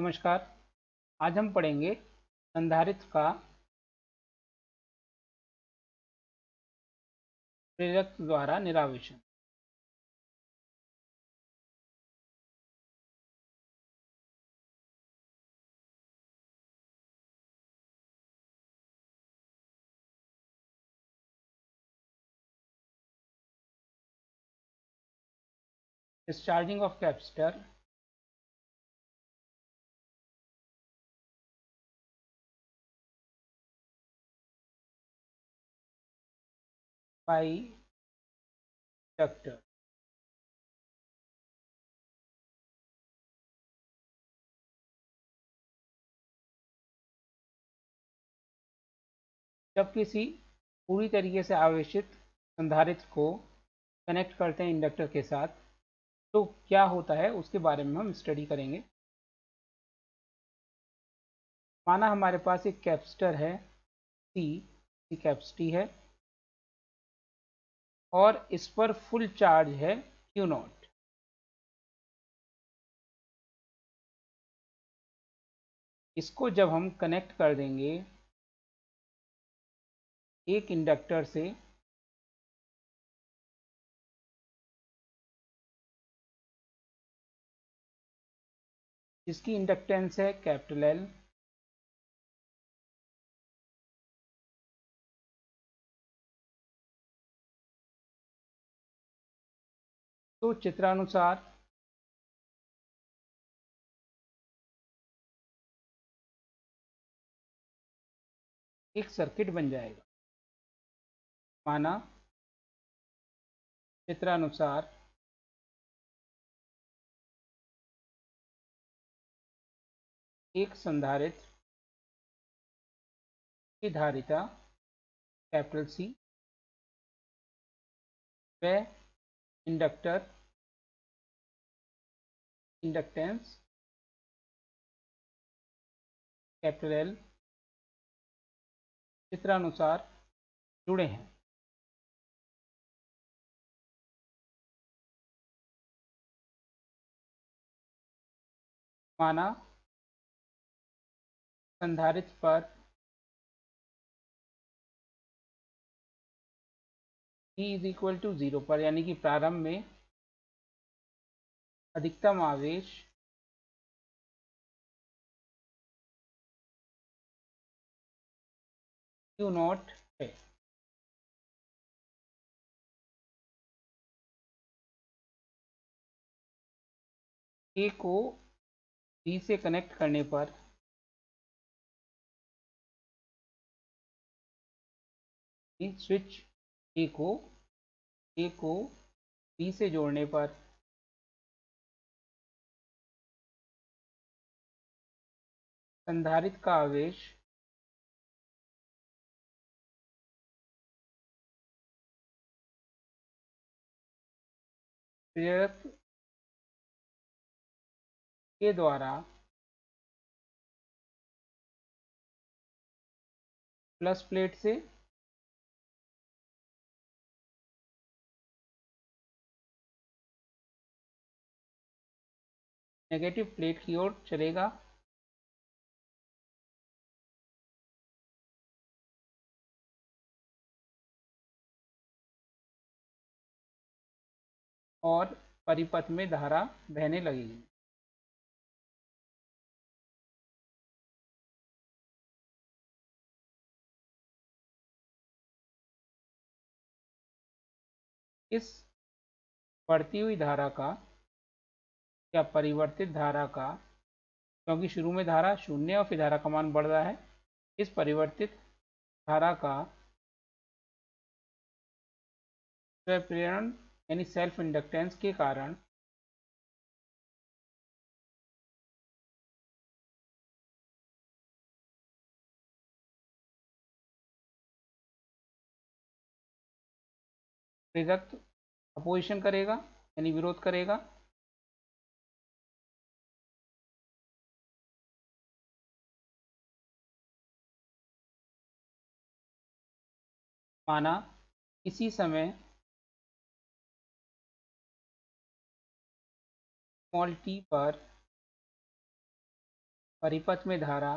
नमस्कार। आज हम पढ़ेंगे संधारित्र का प्रेरक द्वारा निरावेशन। Discharging of capacitor by inductor. जब किसी पूरी तरीके से आवेशित संधारित्र को कनेक्ट करते हैं इंडक्टर के साथ, तो क्या होता है उसके बारे में हम स्टडी करेंगे। माना हमारे पास एक कैपेसिटर है C की कैपेसिटी है और इस पर फुल चार्ज है Q0। इसको जब हम कनेक्ट कर देंगे एक इंडक्टर से, जिसकी इंडक्टेंस है कैपिटल L, तो चित्रानुसार एक सर्किट बन जाएगा। माना चित्रानुसार एक संधारित्र की धारिता कैपिटल C व इंडक्टर इंडक्टेंस कैपिटल L चित्रानुसार जुड़े हैं। माना संधारित्र पर t इज इक्वल टू 0 पर, यानी कि प्रारंभ में अधिकतम आवेश Q0 है। A को B से कनेक्ट करने पर स्विच A को B से जोड़ने पर संधारित्र का आवेश प्रेरक के द्वारा प्लस प्लेट से नेगेटिव प्लेट की ओर चलेगा। और परिपथ में धारा बहने लगेगी। इस बढ़ती हुई धारा का या परिवर्तित धारा का, क्योंकि शुरू में धारा शून्य और फिर धारा का मान बढ़ रहा है, इस परिवर्तित धारा का स्वप्रेरण यानी सेल्फ इंडक्टेंस के कारण प्रेरक अपोजिशन करेगा यानी विरोध करेगा। माना इसी समय t पर परिपथ में धारा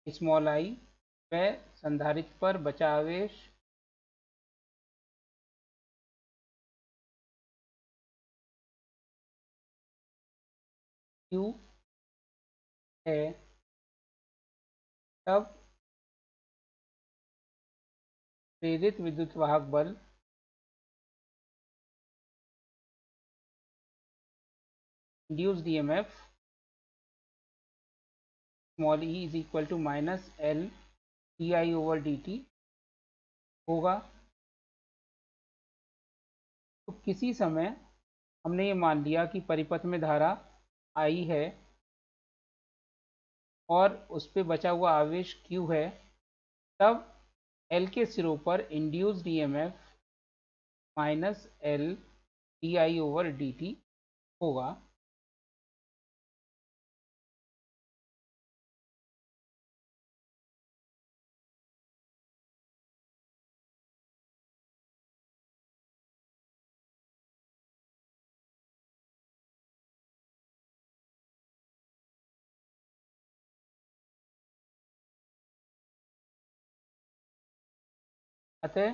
स्मॉल आई व संधारित्र पर बचा आवेश Q है, तब प्रेरित विद्युत वाहक बल induced EMF small e is equal to minus L d i over D t होगा। तो किसी समय हमने ये मान लिया कि परिपथ में धारा आई है और उस पे बचा हुआ आवेश Q है, तब L के सिरों पर induced EMF minus L d i over D t होगा। अतः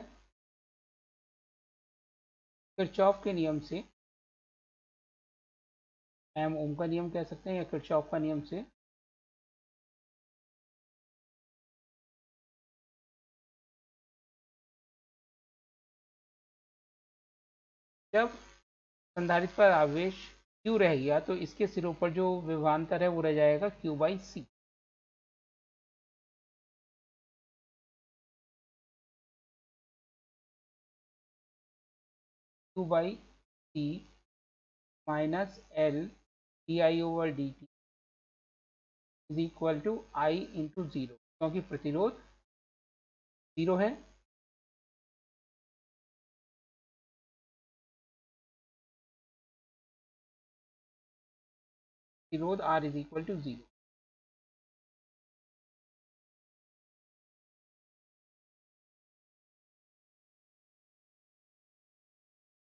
किरचॉफ के नियम से, हम ओम का नियम कह सकते हैं या किरचॉफ का नियम से, जब संधारित्र पर आवेश Q रह गया तो इसके सिरों पर जो विभवांतर है वो रह जाएगा Q by C. Q by C minus L d i over D t is equal to i into zero, क्योंकि प्रतिरोध जीरो है। प्रतिरोध R is equal to zero.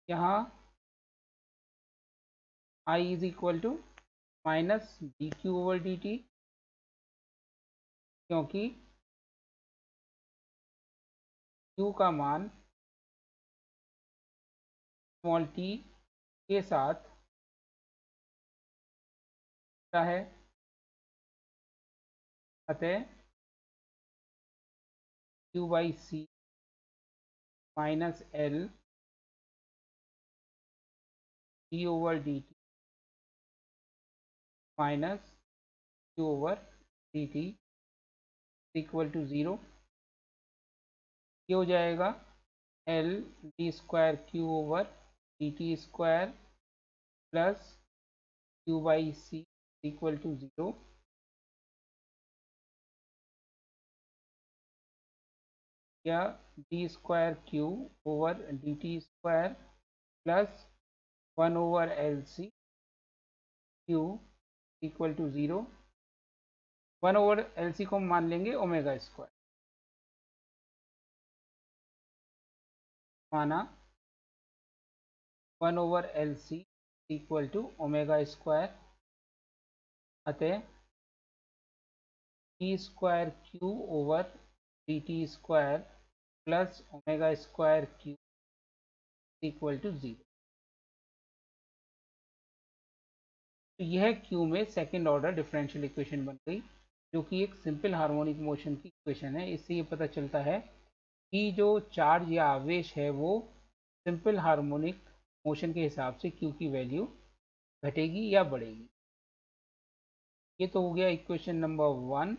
यहाँ I is equal to minus d Q over D t, क्योंकि Q का मान small t के साथ है। अतः Q by C minus L D over D T minus Q over D T equal to zero. ये हो जाएगा L D square Q over D T square plus Q by C equal to zero. या D square Q over D T square plus 1 over L C Q equal to zero. 1 over L C को मान लेंगे omega square, माना 1 over L C equal to omega square. अतः T square Q over D T square plus omega square Q equal to zero. तो यह Q में second order differential equation बन गई, जो कि एक सिंपल हार्मोनिक मोशन की इक्वेशन है। इससे ये पता चलता है कि जो चार्ज या आवेश है वो सिंपल हार्मोनिक मोशन के हिसाब से क्यू की वैल्यू घटेगी या बढ़ेगी। ये तो हो गया इक्वेशन नंबर 1।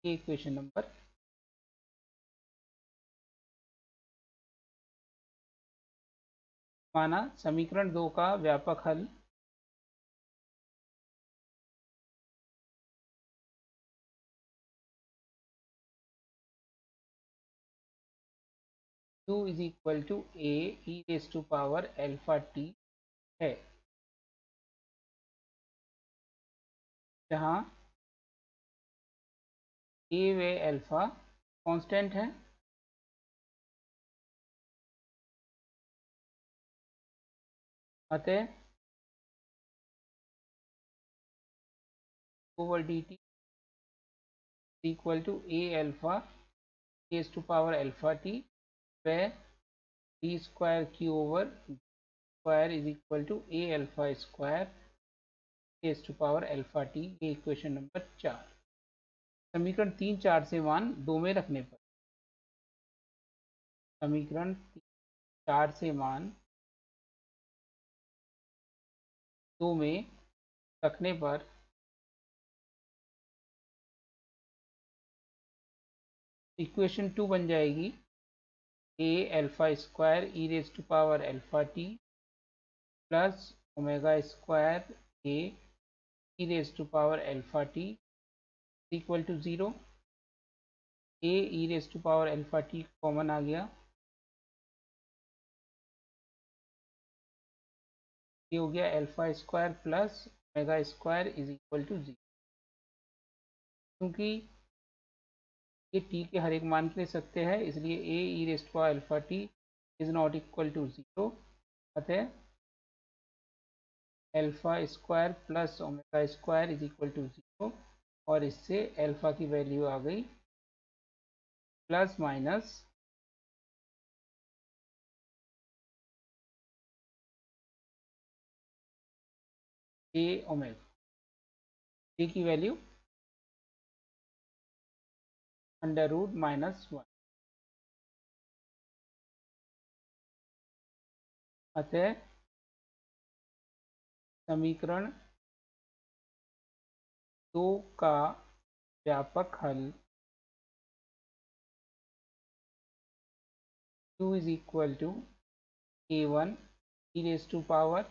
ये इक्वेशन नंबर माना समीकरण 2 का व्यापक हल Q is equal to A E raise to power alpha T है, जहाँ ए व अल्फा कांस्टेंट है अतः over D T equal to A alpha raise to power alpha T व D square Q over square is equal to A alpha square raise to power alpha T. ये equation number 4। समीकरण 3, 4 से मान 2 में रखने पर, समीकरण 4 से मान 2 में रखने पर इक्वेशन 2 बन जाएगी A alpha square E raise to power alpha T plus omega square A E raise to power alpha T equal to 0। A E raise to power alpha T common आ गया, ये हो गया alpha square plus omega square is equal to 0। क्योंकि ये T के हर एक मान के लिए सत्य है, इसलिए A E raise to power alpha T is not equal to 0। अतः alpha square plus omega square is equal to 0 और इससे अल्फा की वैल्यू आ गई plus minus A omega, A की वैल्यू अंडर रूट -1। अतः समीकरण 2 का व्यापक हल q is equal to a1 e raise to power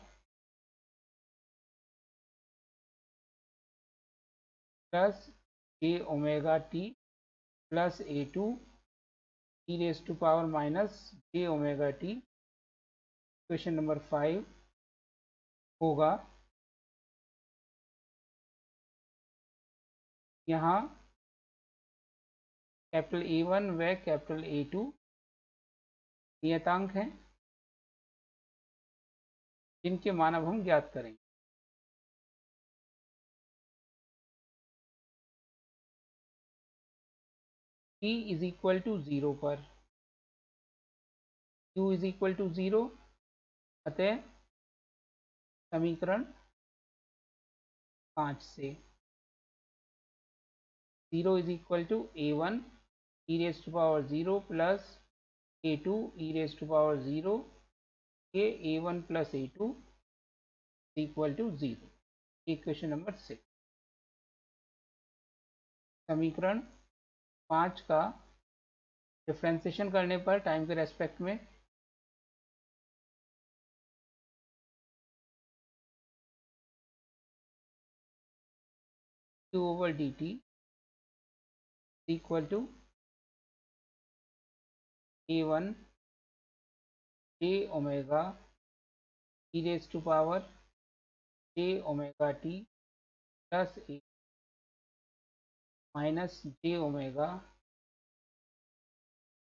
plus j omega t plus a2 e raise to power minus J omega t. Question number 5 होगा यहाँ capital A1 व capital A2 नियतांक हैं जिनके मान अब हम ज्ञात करेंगे। t इज इक्वल टू 0 पर q इज इक्वल टू 0, अतः समीकरण 5 से 0 is equal to a1 e raise to power 0 plus a2 e raise to power 0, ये a1 plus a2 equal to 0। Equation number 6। समीकरण 5 का डिफ्रेंसिएशन करने पर टाइम के रेस्पेक्ट में q over D T equal to a1 J omega E raise to power j omega t plus a minus J omega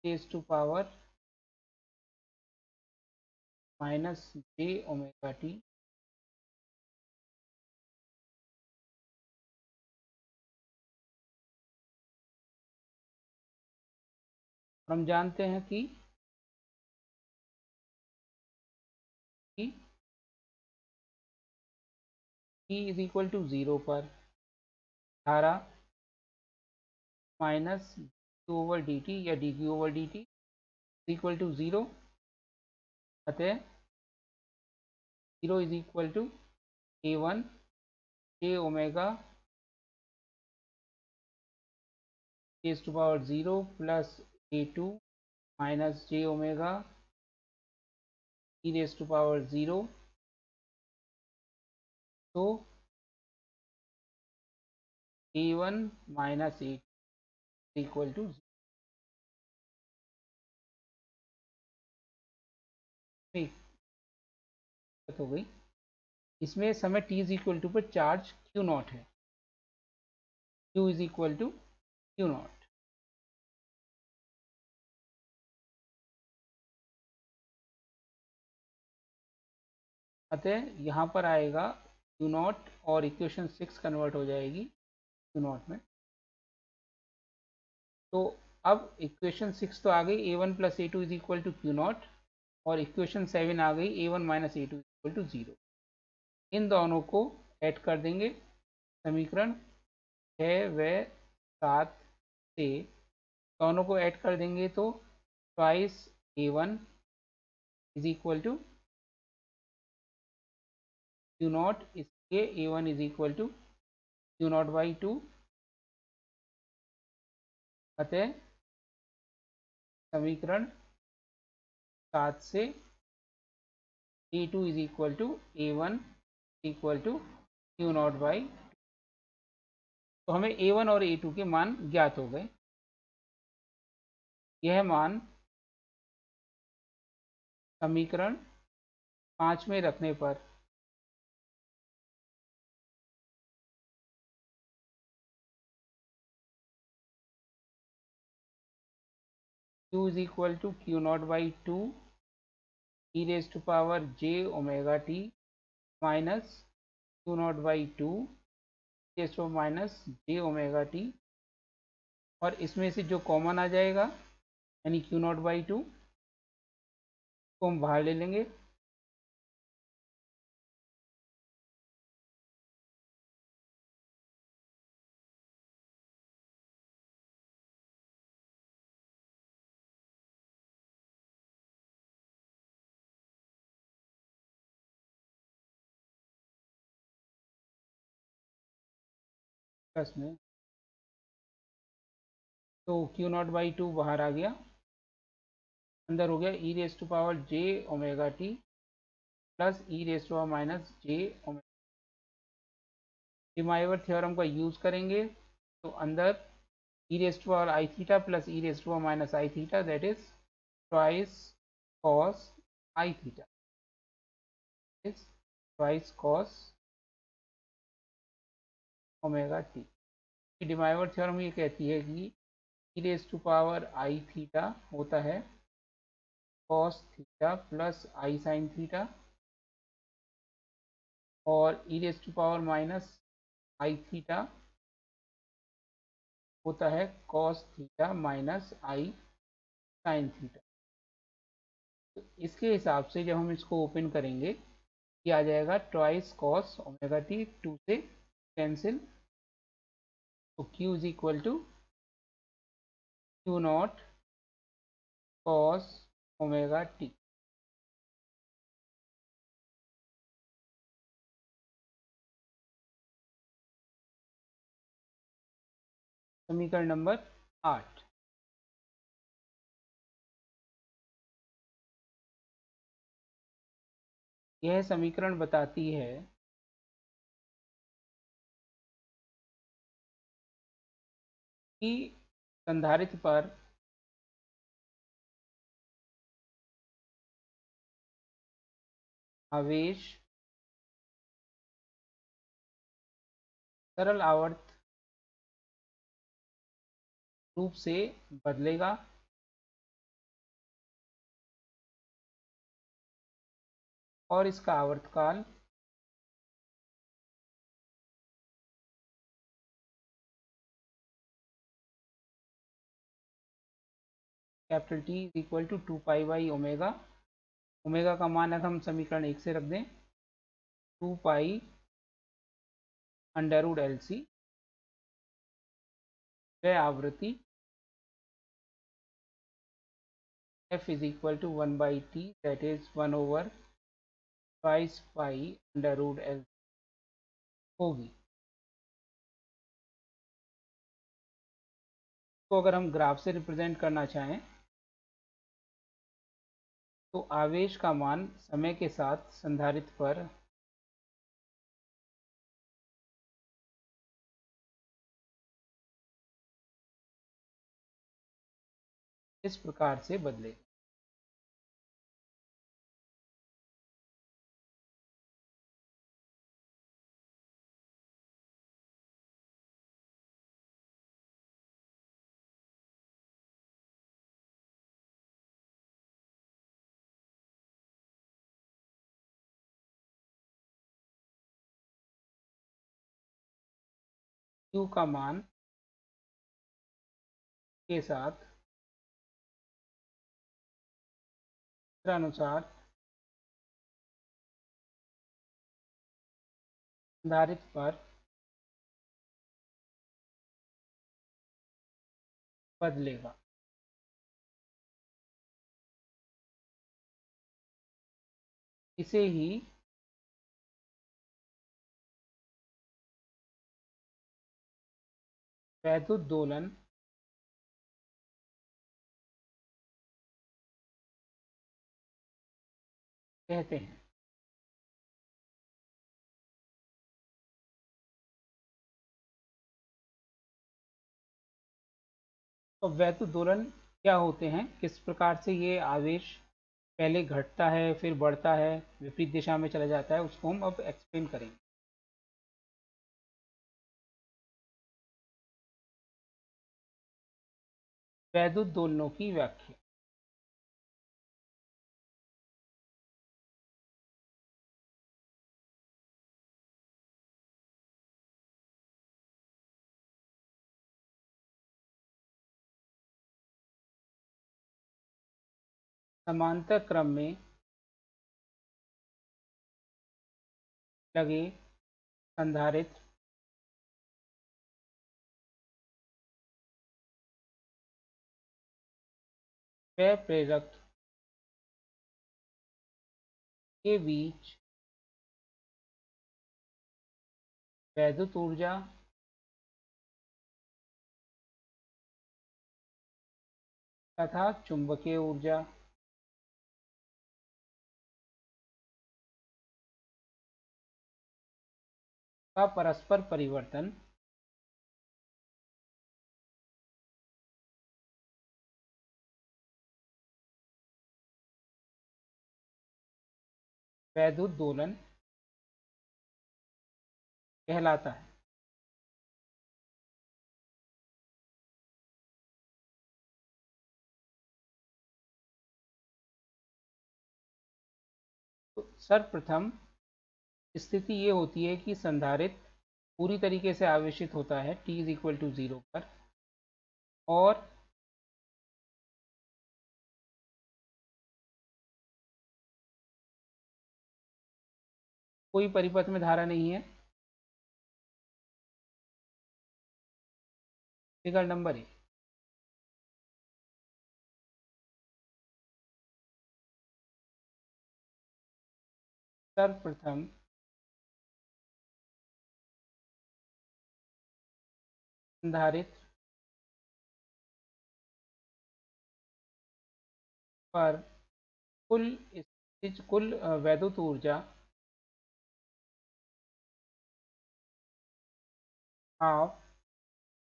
raise to power minus J omega t. हम जानते हैं कि t is equal to 0 पर धारा minus q over D T या D Q over D T equal to 0। अतः 0 is equal to a1 J omega raise to power 0 plus a2 minus J omega E raise to power 0। तो a1 minus a equal to 0 हो गई। इसमें समय t is equal to पर charge q naught है, q is equal to q naught. अतः यहाँ पर आएगा क्यू नॉट और इक्वेशन 6 कन्वर्ट हो जाएगी क्यू नॉट में। तो अब इक्वेशन 6 तो आ गई a1 plus a two is equal to q naught, और इक्वेशन 7 आ गई a1 minus a two equal to 0। इन दोनों को ऐड कर देंगे समीकरण 6 व 7 से, दोनों को ऐड कर देंगे तो twice a1 is equal to q naught, इसलिए a1 is equal to q naught by 2। अतः समीकरण 7 से a2 is equal to a1 equal to q naught by, तो हमें a1 और a2 के मान ज्ञात हो गए। यह मान समीकरण 5 में रखने पर q is equal to q naught by 2 e raise to power j omega t minus q naught by 2 raise to minus j omega t, और इसमें से जो कॉमन आ जाएगा यानी क्यू नॉट बाई 2 को हम बाहर ले लेंगे। प्लस में तो क्यू नॉट बाई 2 बाहर आ गया, अंदर हो गया E raise to power j omega t plus E raise to minus j omega. De Moivre theorem का यूज करेंगे तो अंदर e raise to power I theta plus E raise to minus I theta, that is twice cos I theta, is twice cos omega T. De Moivre theorem ये कहती है कि E raise to power I theta होता है cos theta plus I sine theta, और ई raise to power minus I theta होता है cos theta minus i sine theta. तो इसके हिसाब से जब हम इसको ओपन करेंगे, ये आ जाएगा ट्वाइस कॉस ओमेगा टी, 2 से कैंसिल, तो q is equal to q naught cos omega t. समीकरण नंबर 8। यह समीकरण बताती है कि संधारित्र पर आवेश सरल आवर्त रूप से बदलेगा, और इसका आवर्तकाल capital T is equal to 2 pi by omega. Omega का मान अगर हम समीकरण 1 से रख दें 2 pi under root L C, वह आवृत्ति f is equal to 1 by T, that is 1 over twice pi under root L होगी। तो अगर हम ग्राफ से रिप्रेजेंट करना चाहें तो आवेश का मान समय के साथ संधारित्र पर इस प्रकार से बदलेगा। Q का मान के साथ अनुसार संधारित्र पर बदलेगा। इसे ही वैद्युत दोलन कहते हैं। तो वैद्युत दोलन क्या होते हैं, किस प्रकार से ये आवेश पहले घटता है फिर बढ़ता है विपरीत दिशा में चला जाता है, उसको हम अब एक्सप्लेन करेंगे। वैद्युत दोलनों की व्याख्या। समांतर क्रम में लगे संधारित्र व प्रेरक के बीच वैद्युत ऊर्जा तथा चुंबकीय ऊर्जा का परस्पर परिवर्तन वैद्युत दोलन कहलाता है। तो सर्वप्रथम स्थिति ये होती है कि संधारित्र पूरी तरीके से आवेशित होता है t इज इक्वल टू 0 पर, और कोई परिपथ में धारा नहीं है। फिगर नंबर 1, सर्वप्रथम संधारित्र पर कुल वैद्युत ऊर्जा half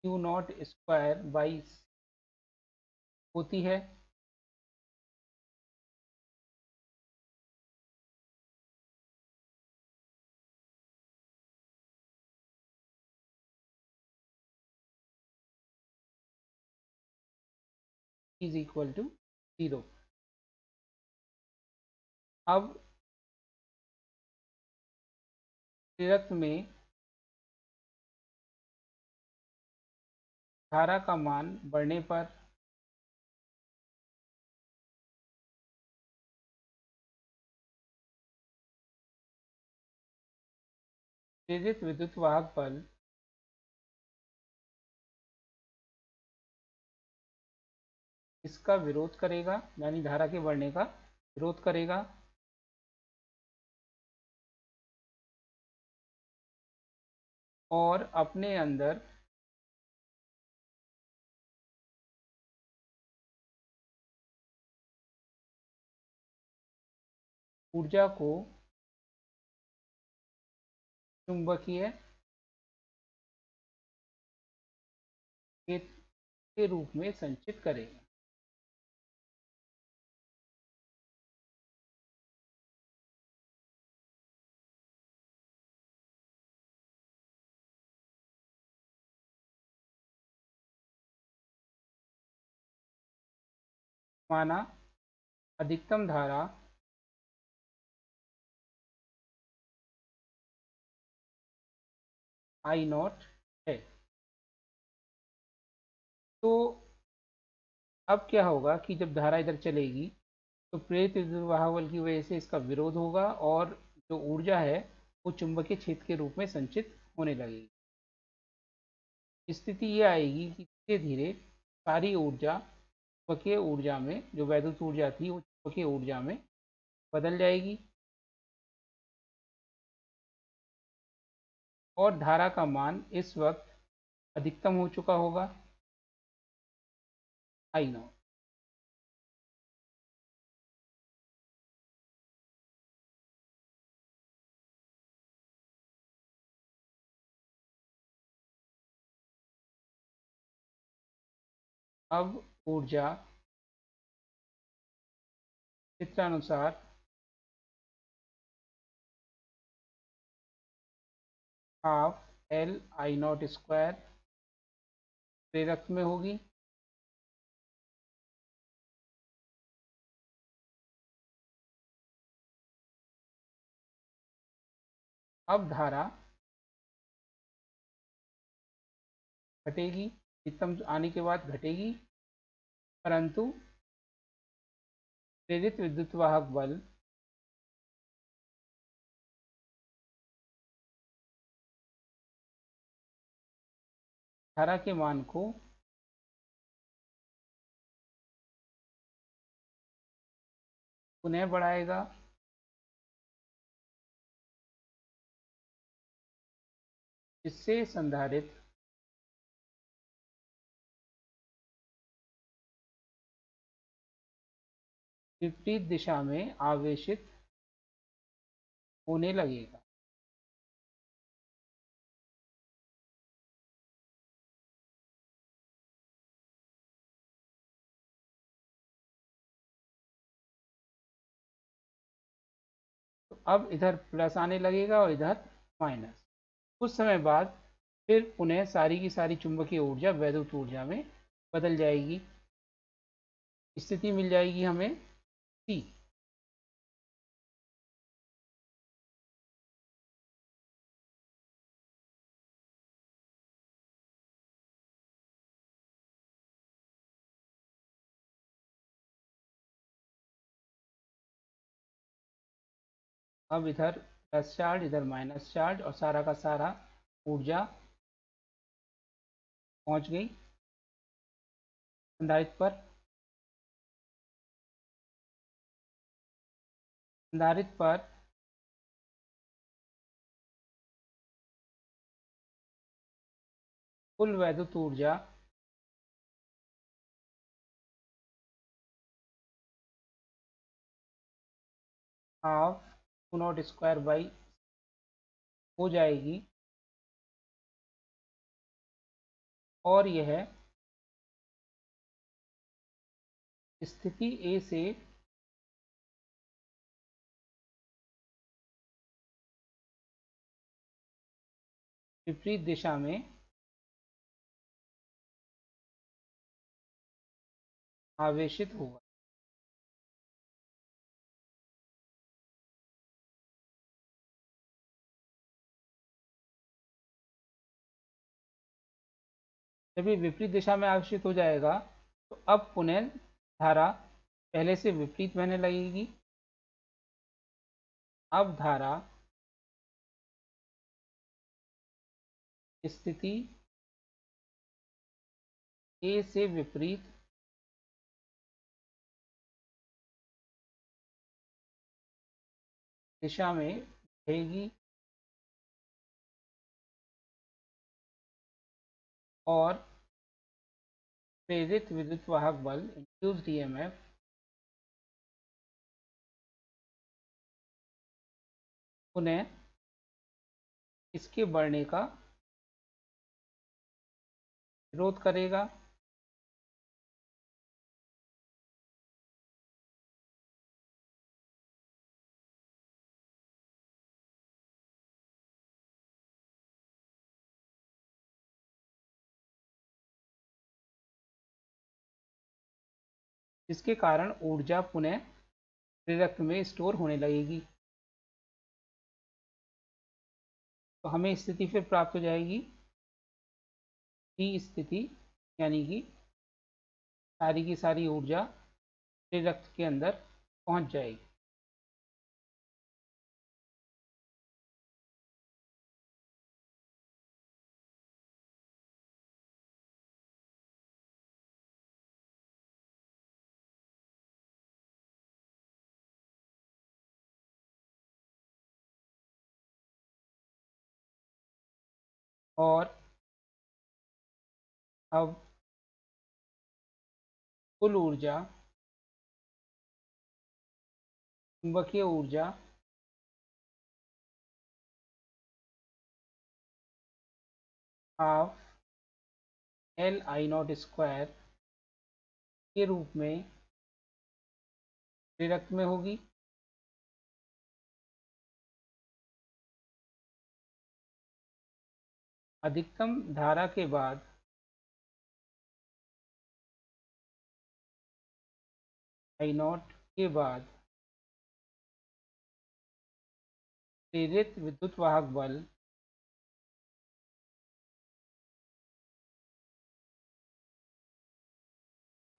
q naught square by होती है। Is equal to 0। अब प्रेरक में धारा का मान बढ़ने पर प्रेरित विद्युत वाहक बल इसका विरोध करेगा, यानी धारा के बढ़ने का विरोध करेगा, और अपने अंदर ऊर्जा को चुंबकीय क्षेत्र के रूप में संचित करेगा। माना अधिकतम धारा I0 है। तो अब क्या होगा कि जब धारा इधर चलेगी तो प्रेरित विद्युत वाहक बल की वजह से इसका विरोध होगा और जो ऊर्जा है वो चुंबकीय क्षेत्र के रूप में संचित होने लगेगी। स्थिति ये आएगी कि धीरे धीरे सारी ऊर्जा चुंबकीय ऊर्जा में, जो वैद्युत ऊर्जा थी वो चुंबकीय ऊर्जा में बदल जाएगी और धारा का मान इस वक्त अधिकतम हो चुका होगा, आई नॉट। अब ऊर्जा चित्रानुसार half L I naught square प्रेरक में होगी। अब धारा घटेगी, अधिकतम आने के बाद घटेगी, परंतु प्रेरित विद्युत वाहक बल धारा के मान को पुनः बढ़ाएगा, जिससे संधारित्र विपरीत दिशा में आवेशित होने लगेगा। तो अब इधर प्लस आने लगेगा और इधर माइनस। कुछ समय बाद फिर पुनः सारी की सारी चुंबकीय ऊर्जा वैद्युत ऊर्जा में बदल जाएगी। स्थिति मिल जाएगी हमें सी। अब इधर प्लस चार्ज, इधर माइनस चार्ज और सारा का सारा ऊर्जा पहुंच गई संधारित्र पर। संधारित्र पर कुल वैद्युत ऊर्जा half Q not square by हो जाएगी और यह स्थिति ए से विपरीत दिशा में आवेशित होगा। जब ये विपरीत दिशा में आवेशित हो जाएगा तो अब पुनः धारा पहले से विपरीत बहने लगेगी। अब धारा स्थिति ए से विपरीत दिशा में बहेगी और प्रेरित विद्युत वाहक बल इंड्यूस्ड ईएमएफ पुनः इसके बढ़ने का विरोध करेगा। जिसके कारण ऊर्जा पुनः प्रेरक में स्टोर होने लगेगी। तो हमें स्थिति फिर प्राप्त हो जाएगी टी स्थिति, यानी कि सारी की सारी ऊर्जा रक्त के अंदर पहुंच जाएगी। और अब कुल ऊर्जा, चुंबकीय ऊर्जा हाफ L I0² के रूप में रक्त में होगी। अधिकतम धारा के बाद I0 के बाद प्रेरित विद्युत वाहक बल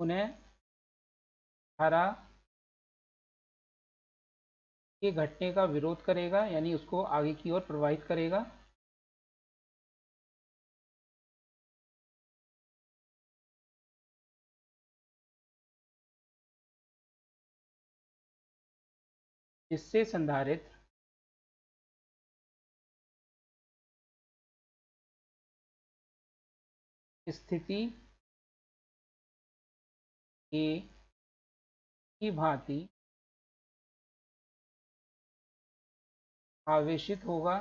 पुनः धारा के घटने का विरोध करेगा, यानी उसको आगे की ओर प्रवाहित करेगा। जिससे संधारित्र स्थिति ए की भांति आवेशित होगा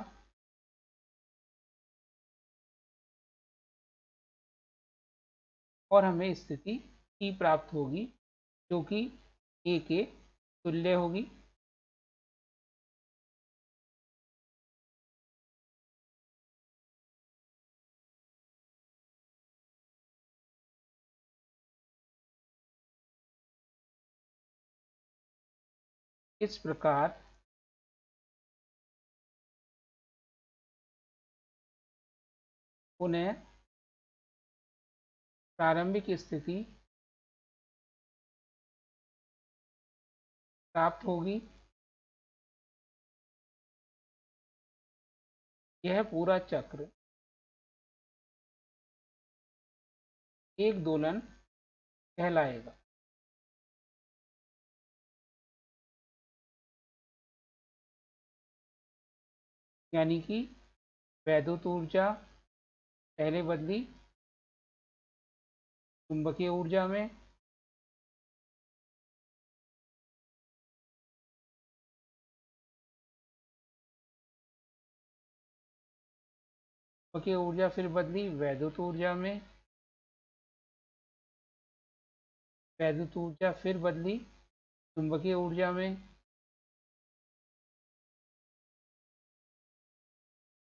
और हमें स्थिति ई प्राप्त होगी, जो कि ए के तुल्य होगी। इस प्रकार पुनः प्रारंभिक स्थिति प्राप्त होगी। यह पूरा चक्र एक दोलन कहलाएगा। यानी कि वैद्युत ऊर्जा पहले बदली चुंबकीय ऊर्जा में, चुंबकीय ऊर्जा फिर बदली वैद्युत ऊर्जा में, वैद्युत ऊर्जा फिर बदली चुंबकीय ऊर्जा में,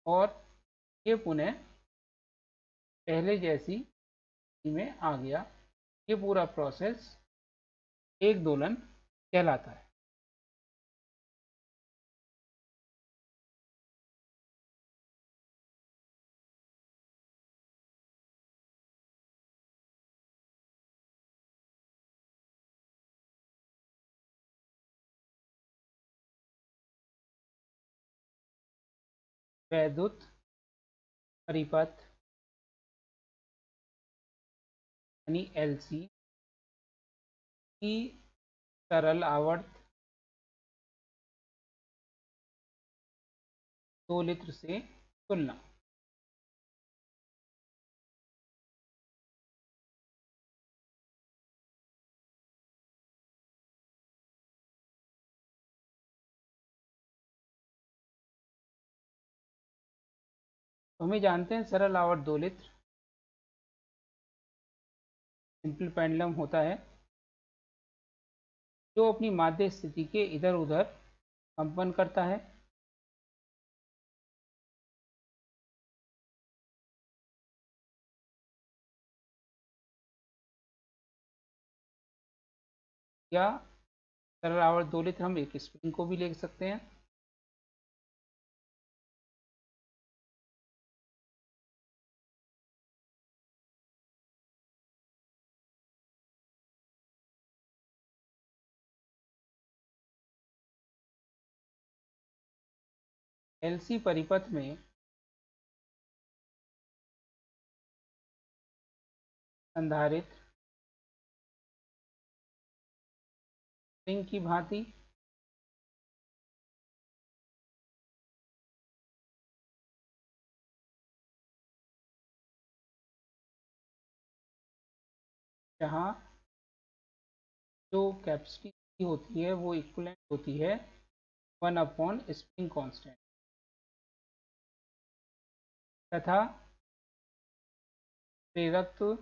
और ये पुनः पहले जैसी में आ गया। ये पूरा प्रोसेस एक दोलन कहलाता है। वैद्युत परिपथ यानी LC की सरल आवर्त 2 लित्र से तुलना। तो हमें जानते हैं सरल आवर्त 2 लित्र सिंपल पेंडुलम होता है, जो अपनी माध्य स्थिति के इधर उधर कंपन करता है। या सरल आवर्त 2 लित्र हम एक स्प्रिंग को भी ले सकते हैं। एलसी परिपथ में संधारित्र स्प्रिंग की भांति जहाँ जो कैपेसिटी होती है वो इक्वलेंट होती है 1 स्प्रिंग कांस्टेंट, तथा प्रेरकत्व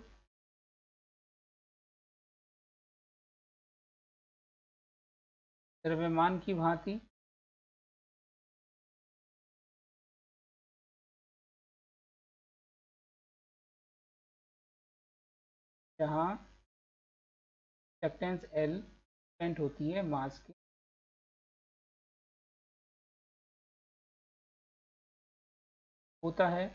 द्रव्यमान की भांति जहाँ इंडक्टेंस L डिपेंड होती है मास के होता है।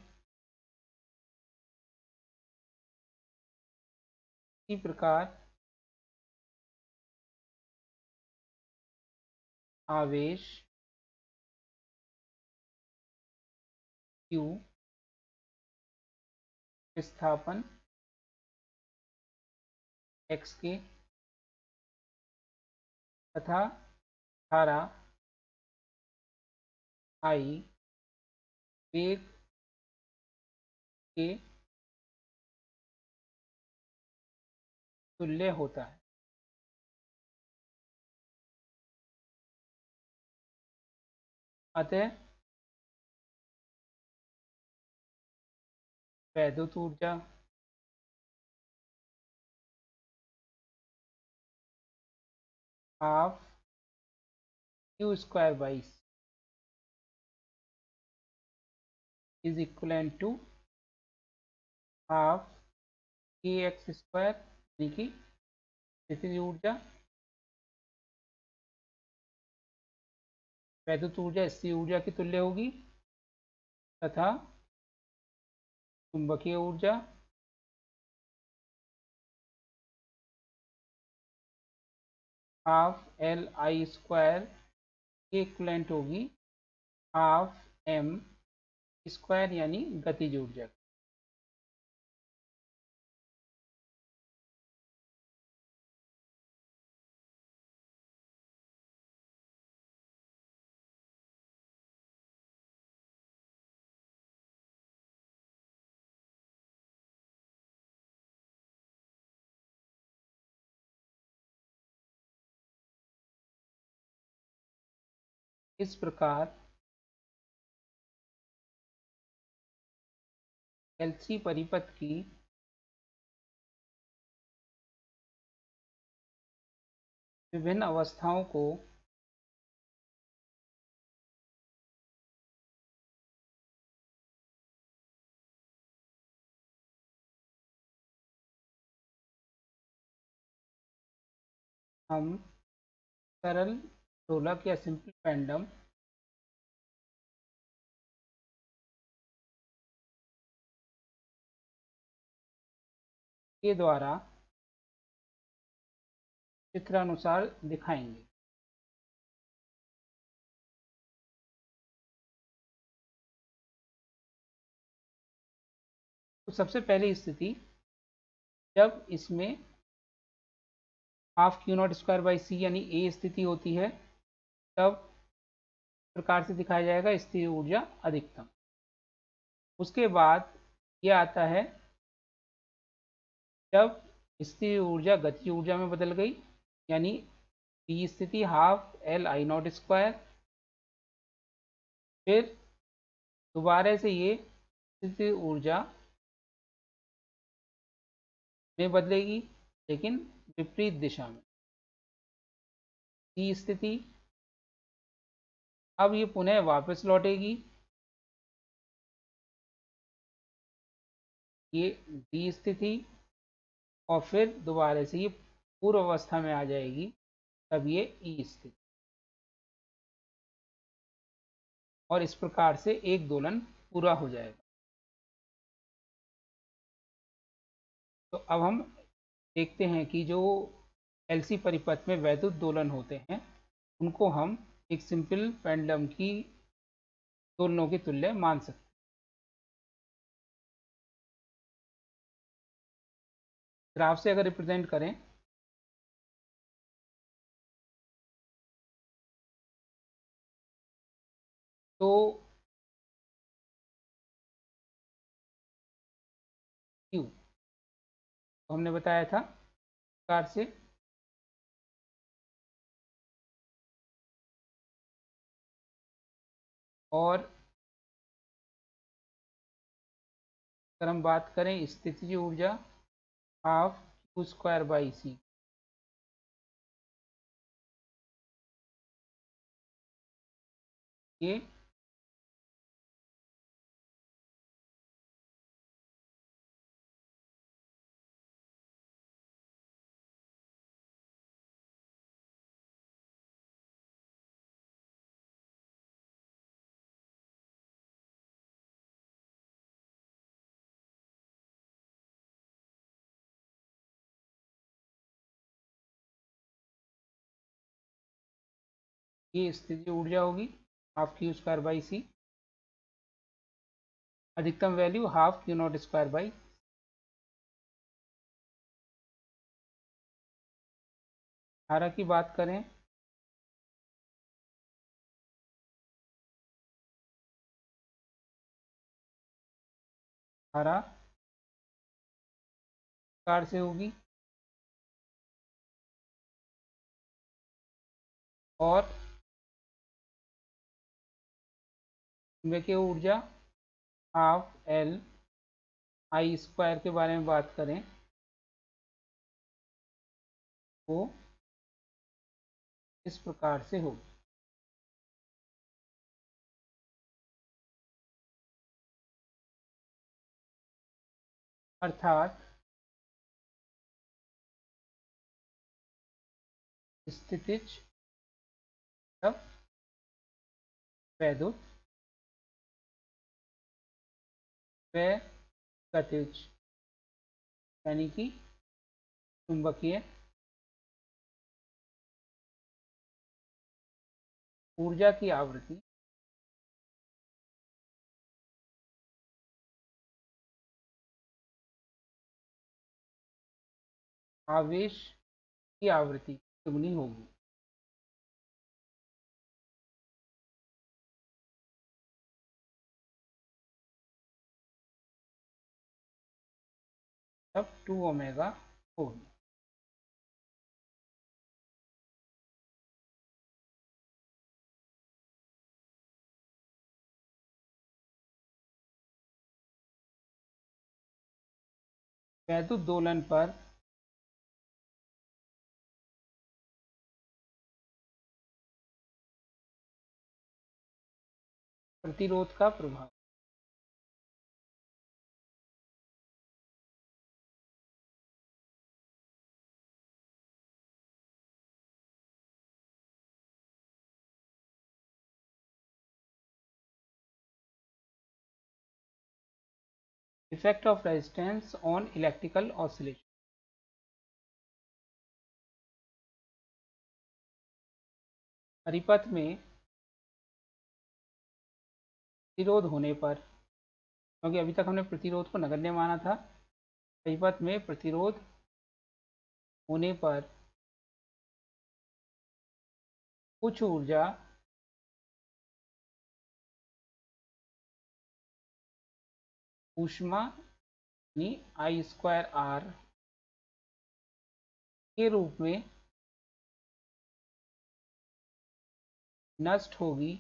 इसी प्रकार आवेश Q विस्थापन x के तथा धारा I वेग के तुल्य होता है। अतः वैद्युत ऊर्जा half Q square by is equivalent to half kx square, यानी कि स्थितिज ऊर्जा वैद्युत ऊर्जा स्थिर ऊर्जा की तुल्य होगी तथा चुंबकीय ऊर्जा हाफ Li स्क्वायर के इक्वलेंट होगी हाफ m स्क्वायर, यानी गतिज ऊर्जा। इस प्रकार एलसी परिपथ की विभिन्न अवस्थाओं को हम सरल दोलक या सिंपल पेंडम के द्वारा चित्रानुसार दिखाएंगे। तो सबसे पहली स्थिति जब इसमें हाफ Q0 स्क्वायर बाई सी यानी ए स्थिति होती है, तब प्रकार से दिखाया जाएगा स्थिर ऊर्जा अधिकतम। उसके बाद यह आता है जब स्थिर ऊर्जा गतिज ऊर्जा में बदल गई, यानी पी स्थिति हाफ Li0 स्क्वायर। फिर दोबारा से ये स्थिर ऊर्जा में बदलेगी, लेकिन विपरीत दिशा में। सी स्थिति अब ये पुनः वापस लौटेगी, ये डी स्थिति, और फिर दोबारा से ये पूर्व अवस्था में आ जाएगी, तब ये ई स्थिति, और इस प्रकार से एक दोलन पूरा हो जाएगा। तो अब हम देखते हैं कि जो एलसी परिपथ में वैद्युत दोलन होते हैं उनको हम एक सिंपल पेंडुलम की दोलनों की तुल्य मान सकते हैं। ग्राफ से अगर रिप्रेजेंट करें तो क्यू तो हमने बताया था प्रकार से और अगर हम बात करें स्थितिज ऊर्जा हाफ क्यू स्क्वायर बाई सी, ये स्थितिज ऊर्जा होगी हाफ क्यू स्क्वायर बाई सी, अधिकतम value half q naught square by. धारा की बात करें धारा प्रकार से होगी और चुंबकीय ऊर्जा हाफ एल आई स्क्वायर के बारे में बात करें तो इस प्रकार से होगी। अर्थात स्थितिज वैद्युत व गतिज यानी कि चुंबकीय ऊर्जा की आवृत्ति आवेश की आवृत्ति दुगनी होगी। तब 2 ओमेगा होगी। वैद्युत दोलन पर प्रतिरोध का प्रभाव effect of resistance on electrical oscillation. परिपथ में प्रतिरोध होने पर, क्योंकि अभी तक हमने प्रतिरोध को नगण्य माना था, परिपथ में प्रतिरोध होने पर कुछ ऊर्जा ऊष्मा यानी आई स्क्वायर आर के रूप में नष्ट होगी।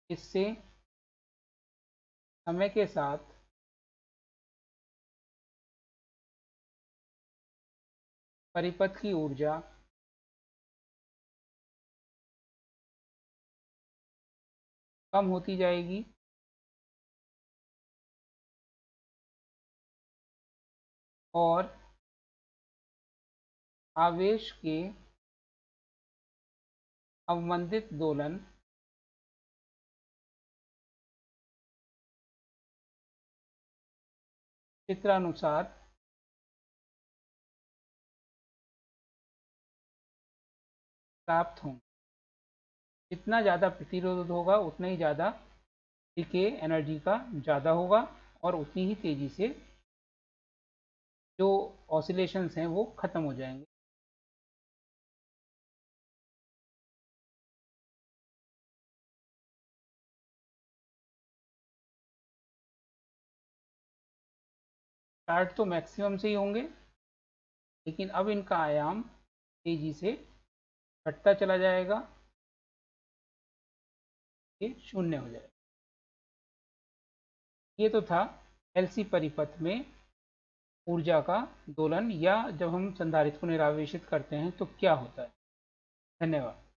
इससे समय के साथ परिपथ की ऊर्जा कम होती जाएगी और आवेश के अवमंदित दोलन चित्रानुसार प्राप्त होंगे। जितना ज़्यादा प्रतिरोध होगा उतना ही ज़्यादा डीके एनर्जी का ज़्यादा होगा और उतनी ही तेज़ी से जो ऑसिलेशंस हैं वो ख़त्म हो जाएंगे। स्टार्ट तो मैक्सिमम से ही होंगे, लेकिन अब इनका आयाम तेज़ी से घटता चला जाएगा, ये शून्य हो जाएगा। ये तो था एलसी परिपथ में ऊर्जा का दोलन, या जब हम संधारित्र को निरावेशित करते हैं तो क्या होता है। धन्यवाद।